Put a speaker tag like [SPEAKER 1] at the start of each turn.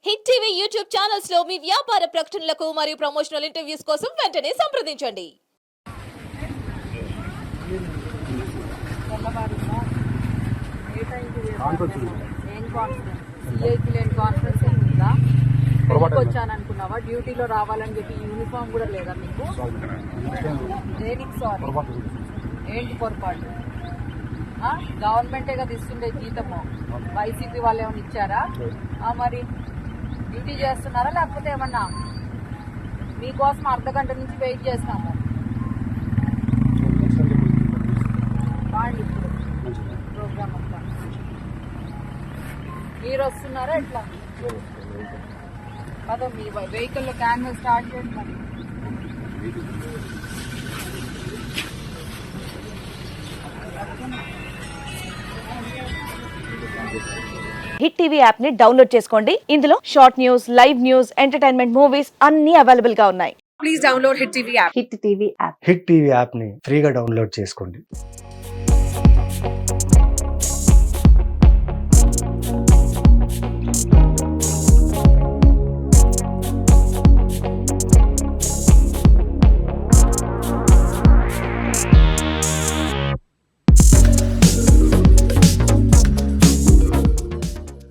[SPEAKER 1] Hit TV YouTube channels లో మీ వ్యాపార ప్రకటనలకు మరియు ప్రమోషనల్ ఇంటర్వ్యూస్ కోసం వెంటనే సంప్రదించండి.
[SPEAKER 2] వచ్చాననుకున్నావా? డ్యూటీలో రావాలని చెప్పి యూనిఫామ్ కూడా లేదా మీకు? దేనికి సారీ? ఏంటి పొరపాటు? గవర్నమెంటే కదా ఇస్తుండే జీతము, వైసీపీ వాళ్ళు ఏమైనా ఇచ్చారా? మరి డ్యూటీ చేస్తున్నారా లేకపోతే ఏమన్నా? మీకోసం అర్ధగంట నుంచి వెయిట్ చేస్తాము. బాగుంది ఇప్పుడు ప్రోగ్రామ్ అంతా. మీరు వస్తున్నారా ఎట్లా? అదో మీ వెహికల్లో క్యాన్వస్ స్టార్ట్ చేయండి మరి.
[SPEAKER 3] హిట్ టీవీ యాప్ ని డౌన్లోడ్ చేసుకోండి. ఇందులో short news, live news, entertainment movies అన్ని అవైలబుల్ గా ఉన్నాయి.
[SPEAKER 2] Please download hit TV app.
[SPEAKER 3] Hit TV app.
[SPEAKER 4] Hit TV app ని ఫ్రీగా డౌన్లోడ్ చేసుకోండి.